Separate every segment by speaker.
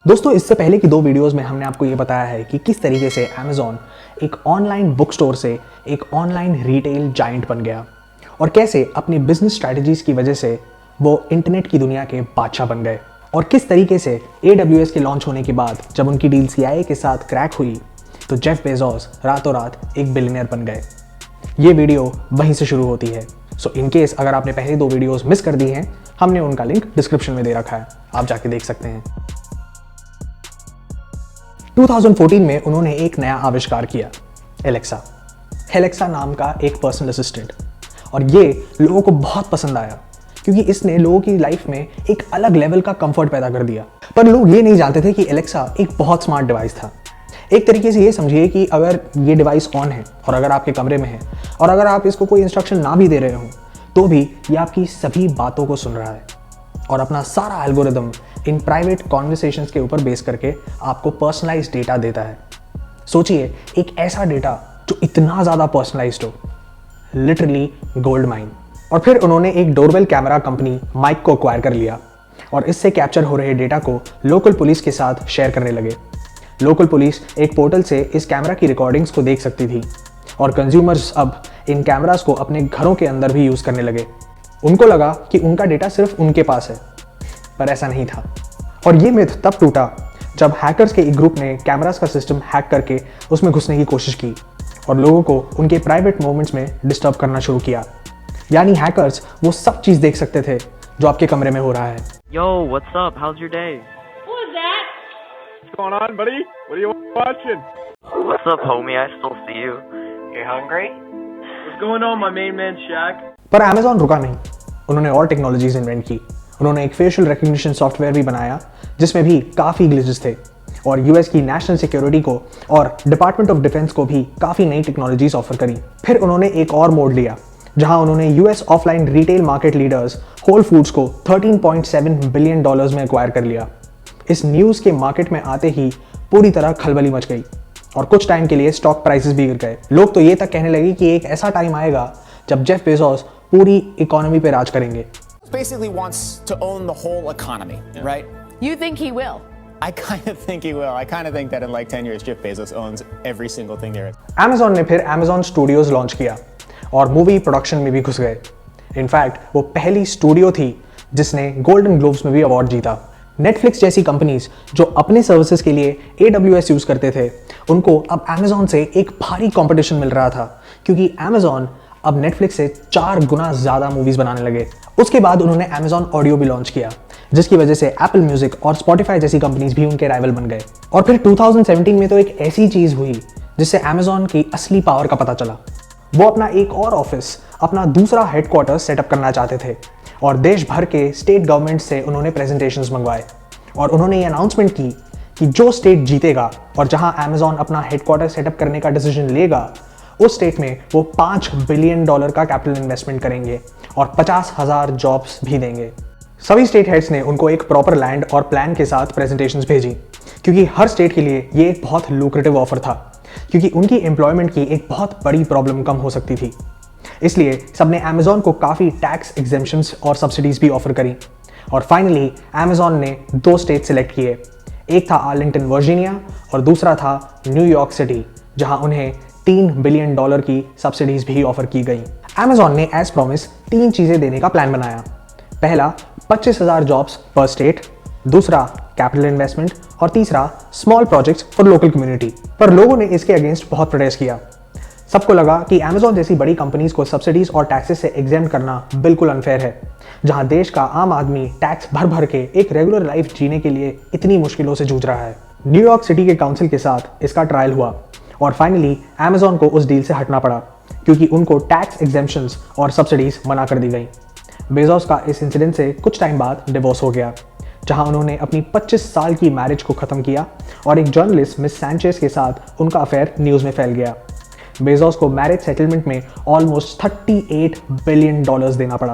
Speaker 1: दोस्तों, इससे पहले की दो वीडियोस में हमने आपको ये बताया है कि किस तरीके से Amazon एक ऑनलाइन बुक स्टोर से एक ऑनलाइन रिटेल जायंट बन गया और कैसे अपनी बिजनेस स्ट्रैटेजीज की वजह से वो इंटरनेट की दुनिया के बादशाह बन गए और किस तरीके से AWS के लॉन्च होने के बाद जब उनकी डील CIA के साथ क्रैक हुई तो जेफ बेजोस रातों रात एक बिलियनर बन गए। ये वीडियो वहीं से शुरू होती है। सो इन केस अगर आपने पहले दो वीडियोस मिस कर दी हैं, हमने उनका लिंक डिस्क्रिप्शन में दे रखा है, आप जाके देख सकते हैं। 2014 में उन्होंने एक नया आविष्कार किया, एलेक्सा नाम का एक पर्सनल असिस्टेंट, और ये लोगों को बहुत पसंद आया क्योंकि इसने लोगों की लाइफ में एक अलग लेवल का कंफर्ट पैदा कर दिया। पर लोग ये नहीं जानते थे कि एलेक्सा एक बहुत स्मार्ट डिवाइस था। एक तरीके से ये समझिए कि अगर ये डिवाइस ऑन है और अगर आपके कमरे में है और अगर आप इसको कोई इंस्ट्रक्शन ना भी दे रहे हो तो भी ये आपकी सभी बातों को सुन रहा है और अपना सारा एल्गोरिदम इन प्राइवेट कॉन्वर्सेशंस के ऊपर बेस करके आपको पर्सनलाइज्ड डेटा देता है। सोचिए, एक ऐसा डेटा जो इतना ज़्यादा पर्सनलाइज्ड हो, लिटरली गोल्ड माइन। और फिर उन्होंने एक डोरबेल कैमरा कंपनी माइक को एक्वायर कर लिया और इससे कैप्चर हो रहे डेटा को लोकल पुलिस के साथ शेयर करने लगे। लोकल पुलिस एक पोर्टल से इस कैमरा की रिकॉर्डिंग्स को देख सकती थी और कंज्यूमर्स अब इन कैमरास को अपने घरों के अंदर भी यूज़ करने लगे। उनको लगा कि उनका डेटा सिर्फ उनके पास है, पर ऐसा नहीं था। और ये मिथ तब टूटा जब हैकर्स के एक ग्रुप ने कैमरास का सिस्टम हैक करके उसमें घुसने की कोशिश की और लोगों को उनके प्राइवेट मोमेंट्स में डिस्टर्ब करना शुरू किया। यानी हैकर्स वो सब चीज़ देख सकते थे जो आपके कमरे में हो रहा है।
Speaker 2: Yo, what's up? How's your day?
Speaker 3: Who was that?
Speaker 4: What's going on, buddy? What are you watching?
Speaker 2: What's up, homie? I still see you. You hungry?
Speaker 4: What's going on, my main man Shaq?
Speaker 1: पर Amazon रुका नहीं, उन्होंने और technologies invent की। उन्होंने एक facial recognition software भी बनाया जिसमें भी काफ़ी ग्लिचेस थे और यूएस की नेशनल सिक्योरिटी को और डिपार्टमेंट ऑफ डिफेंस को भी काफ़ी नई टेक्नोलॉजीज ऑफर करी। फिर उन्होंने एक और मोड लिया जहां उन्होंने US offline retail market leaders Whole Foods को $13.7 बिलियन में एक्वायर कर लिया। इस न्यूज़ के मार्केट में आते ही पूरी तरह खलबली मच गई और कुछ टाइम के लिए स्टॉक प्राइसेस भी गिर गए। लोग तो ये तक कहने लगे कि एक ऐसा टाइम आएगा जब जेफ बेजोस पूरी इकोनॉमी पे राज करेंगे।
Speaker 5: Basically wants to own the whole economy, right?
Speaker 3: You think he will?
Speaker 5: I kind of think he will. I kind of think that in like 10 years, Jeff Bezos owns every single thing there is.
Speaker 1: Amazon ने फिर Amazon Studios launch किया और movie production में भी घुस गए। In fact वो पहली स्टूडियो थी जिसने गोल्डन ग्लोब्स में भी अवार्ड जीता। नेटफ्लिक्स जैसी कंपनीज जो अपने सर्विसेज के लिए AWS यूज करते थे, उनको अब Amazon से एक भारी कंपटीशन मिल रहा था क्योंकि Amazon अब नेटफ्लिक्स से 4 गुना ज़्यादा मूवीज़ बनाने लगे। उसके बाद उन्होंने Amazon ऑडियो भी लॉन्च किया जिसकी वजह से एप्पल म्यूजिक और स्पॉटिफाई जैसी कंपनीज भी उनके राइवल बन गए। और फिर 2017 में तो एक ऐसी चीज़ हुई जिससे Amazon की असली पावर का पता चला। वो अपना एक और ऑफिस, अपना दूसरा हेडक्वार्टर सेटअप करना चाहते थे और देश भर के स्टेट गवर्नमेंट से उन्होंने प्रेजेंटेशंस मंगवाए और उन्होंने ये अनाउंसमेंट की कि जो स्टेट जीतेगा और जहां Amazon अपना हेडक्वार्टर सेटअप करने का डिसीजन लेगा, उस स्टेट में वो $5 बिलियन का कैपिटल इन्वेस्टमेंट करेंगे और 50,000 जॉब्स भी देंगे। सभी स्टेट हेड्स ने उनको एक प्रॉपर लैंड और प्लान के साथ प्रेजेंटेशंस भेजी क्योंकि हर स्टेट के लिए ये एक बहुत लुक्रेटिव ऑफर था क्योंकि उनकी एम्प्लॉयमेंट की एक बहुत बड़ी प्रॉब्लम कम हो सकती थी। इसलिए सबने Amazon को काफ़ी टैक्स एग्जेम्पशंस और सब्सिडीज भी ऑफर करी और फाइनली Amazon ने 2 स्टेट सेलेक्ट किए। एक था आर्लिंगटन वर्जीनिया और दूसरा था न्यूयॉर्क सिटी, जहां उन्हें $3 बिलियन की सब्सिडीज भी ऑफर की गई। Amazon ने एज प्रॉमिस 3 चीज़ें देने का प्लान बनाया। पहला 25,000 जॉब्स पर स्टेट, दूसरा कैपिटल इन्वेस्टमेंट और तीसरा small projects for local community. पर लोगों ने इसके अगेंस्ट बहुत प्रोटेस्ट किया। सबको लगा कि Amazon जैसी बड़ी कंपनीज को सब्सिडीज और टैक्सेस से एग्जेम्प्ट करना बिल्कुल अनफेयर है, जहां देश का आम आदमी टैक्स भर भर के एक रेगुलर लाइफ जीने के लिए इतनी मुश्किलों से जूझ रहा है। न्यूयॉर्क सिटी के काउंसिल के साथ इसका ट्रायल हुआ और फाइनली Amazon को उस डील से हटना पड़ा क्योंकि उनको टैक्स एग्जेम्पशंस और सब्सिडीज मना कर दी गई। बेजोस का इस इंसिडेंट से कुछ टाइम बाद डिवोर्स हो गया, जहां उन्होंने अपनी 25 साल की मैरिज को ख़त्म किया और एक जर्नलिस्ट मिस सैंचेज के साथ उनका अफेयर न्यूज़ में फैल गया। बेजोस को मैरिज सेटलमेंट में ऑलमोस्ट $38 बिलियन देना पड़ा।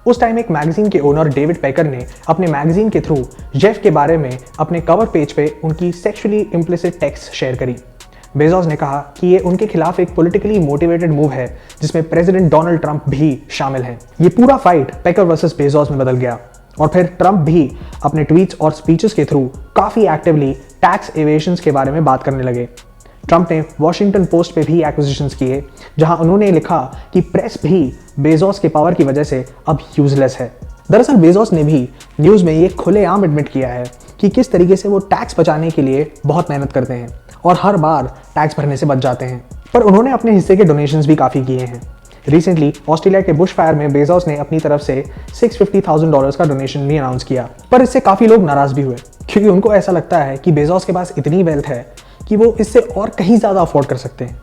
Speaker 1: उस टाइम एक मैगजीन के ओनर डेविड पेकर ने अपने मैगजीन के थ्रू जेफ के बारे में अपने कवर पेज पे उनकी सेक्सुअली इम्प्लिसिट टेक्स्ट शेयर करी। बेजोस ने कहा कि ये उनके खिलाफ एक पॉलिटिकली मोटिवेटेड मूव है जिसमें प्रेसिडेंट डोनाल्ड ट्रंप भी शामिल हैं। ये पूरा फाइट पेकर वर्सेस बेजोस में बदल गया और फिर ट्रंप भी अपने ट्वीट्स और स्पीचेस के थ्रू काफ़ी एक्टिवली टैक्स एवेशंस के बारे में बात करने लगे। ट्रंप ने वॉशिंगटन पोस्ट पे भी एक्विजिशंस किए, जहां उन्होंने लिखा कि प्रेस भी बेजोस के पावर की वजह से अब यूजलेस है। दरअसल बेजोस ने भी न्यूज़ में ये खुलेआम एडमिट किया है कि किस तरीके से वो टैक्स बचाने के लिए बहुत मेहनत करते हैं और हर बार टैक्स भरने से बच जाते हैं। पर उन्होंने अपने हिस्से के डोनेशंस भी काफ़ी किए हैं। रिसेंटली ऑस्ट्रेलिया के बुश फायर में बेजोस ने अपनी तरफ से $650,000 का डोनेशन भी अनाउंस किया, पर इससे काफ़ी लोग नाराज़ भी हुए क्योंकि उनको ऐसा लगता है कि बेजोस के पास इतनी वेल्थ है कि वो इससे और कहीं ज़्यादा अफोर्ड कर सकते हैं।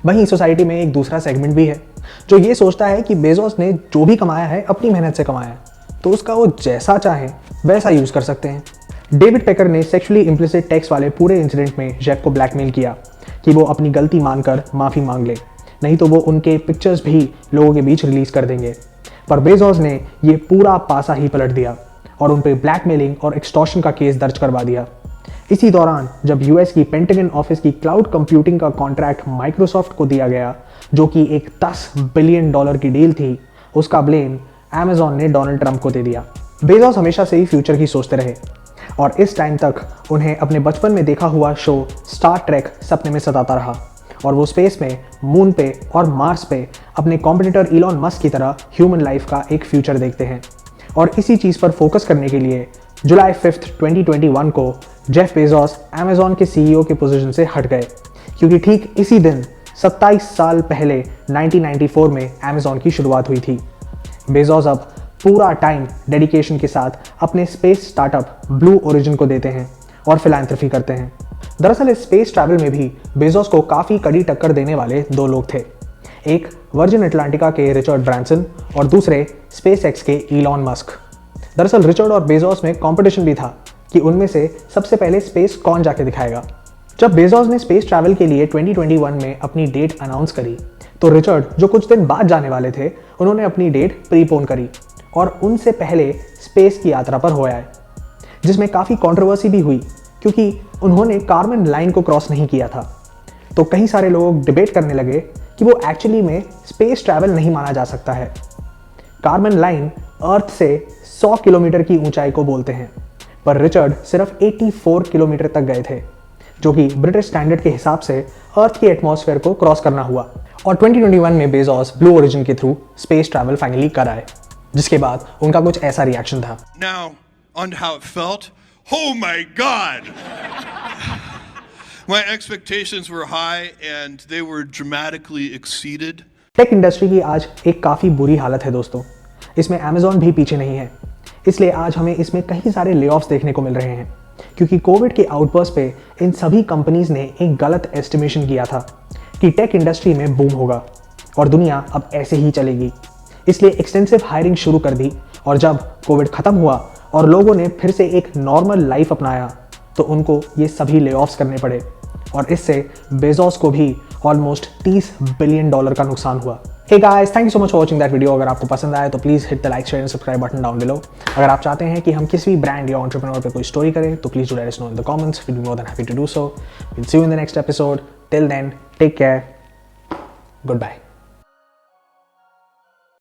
Speaker 1: वहीं सोसाइटी में एक दूसरा सेगमेंट भी है जो ये सोचता है कि बेजोस ने जो भी कमाया है अपनी मेहनत से कमाया है, तो उसका वो जैसा चाहे वैसा यूज़ कर सकते हैं। डेविड पेकर ने सेक्सुअली इम्प्लिसिट टेक्स्ट वाले पूरे इंसिडेंट में जेफ को ब्लैकमेल किया कि वो अपनी गलती मानकर माफ़ी मांग ले, नहीं तो वो उनके पिक्चर्स भी लोगों के बीच रिलीज़ कर देंगे। पर बेजोस ने ये पूरा पासा ही पलट दिया और उन पर ब्लैकमेलिंग और एक्सटॉर्शन का केस दर्ज करवा दिया। इसी दौरान जब यूएस की पेंटागन ऑफिस की क्लाउड कंप्यूटिंग का कॉन्ट्रैक्ट माइक्रोसॉफ्ट को दिया गया, जो कि एक $10 बिलियन की डील थी, उसका ब्लेम अमेजॉन ने डोनाल्ड ट्रंप को दे दिया। बेजोस हमेशा से ही फ्यूचर की सोचते रहे और इस टाइम तक उन्हें अपने बचपन में देखा हुआ शो स्टार ट्रेक सपने में सताता रहा और वो स्पेस में, मून पे और मार्स पे अपने कॉम्पिटिटर इलॉन मस्क की तरह ह्यूमन लाइफ का एक फ्यूचर देखते हैं। और इसी चीज़ पर फोकस करने के लिए जुलाई 5, 2021 को जेफ बेजोस अमेजॉन के सीईओ के पोजीशन से हट गए, क्योंकि ठीक इसी दिन 27 साल पहले 1994 में अमेजॉन की शुरुआत हुई थी। बेजोस अब पूरा टाइम डेडिकेशन के साथ अपने स्पेस स्टार्टअप ब्लू ओरिजिन को देते हैं और फिलैंथ्रोफी करते हैं। दरअसल इस स्पेस ट्रैवल में भी बेजोस को काफ़ी कड़ी टक्कर देने वाले दो लोग थे, एक वर्जिन अटलांटिका के रिचर्ड ब्रांसन और दूसरे स्पेसएक्स के इलॉन मस्क। दरअसल रिचर्ड और बेजोस में कंपटीशन भी था कि उनमें से सबसे पहले स्पेस कौन जाके दिखाएगा। जब बेजोस ने स्पेस ट्रैवल के लिए 2021 में अपनी डेट अनाउंस करी, तो रिचर्ड, जो कुछ दिन बाद जाने वाले थे, उन्होंने अपनी डेट प्रीपोन करी और उनसे पहले स्पेस की यात्रा पर हो आए, जिसमें काफ़ी कंट्रोवर्सी भी हुई क्योंकि उन्होंने कार्बन लाइन को क्रॉस नहीं किया था। तो कई सारे लोग डिबेट करने लगे कि वो एक्चुअली में स्पेस ट्रैवल नहीं माना जा सकता है। कार्बन लाइन अर्थ से 100 किलोमीटर की ऊंचाई को बोलते हैं, पर रिचर्ड सिर्फ 84 किलोमीटर तक गए थे, जो कि ब्रिटिश स्टैंडर्ड के हिसाब से अर्थ के एटमॉस्फेयर को क्रॉस करना हुआ। और 2021 में बेजोस ब्लू ओरिजिन के थ्रू स्पेस ट्रैवल फाइनली कर आए, जिसके बाद उनका कुछ ऐसा रिएक्शन था।
Speaker 6: Now, on how it felt. Oh my God! My expectations were high and they were dramatically exceeded.
Speaker 1: Tech industry की आज एक काफ़ी बुरी हालत है दोस्तों, इसमें अमेजॉन भी पीछे नहीं है। इसलिए आज हमें इसमें कई सारे लेऑफ्स देखने को मिल रहे हैं, क्योंकि कोविड के आउटबर्स्ट पे इन सभी कंपनीज ने एक गलत एस्टिमेशन किया था कि टेक इंडस्ट्री में बूम होगा और दुनिया अब ऐसे ही चलेगी। इसलिए एक्सटेंसिव हायरिंग शुरू कर दी और जब कोविड ख़त्म हुआ और लोगों ने फिर से एक नॉर्मल लाइफ अपनाया, तो उनको ये सभी लेऑफ्स करने पड़े और इससे बेजोस को भी ऑलमोस्ट $30 बिलियन का नुकसान हुआ। Hey guys, thank you so much for watching that video. अगर आपको पसंद आए तो please hit the like, share and subscribe button down below. अगर आप चाहते हैं कि हम किसी भी ब्रांड या एंटरप्रेन्योर पे कोई स्टोरी करें तो please do let us know in the comments. We will be more than happy to do so. Will see you in the next episode. Till then, take care, good bye.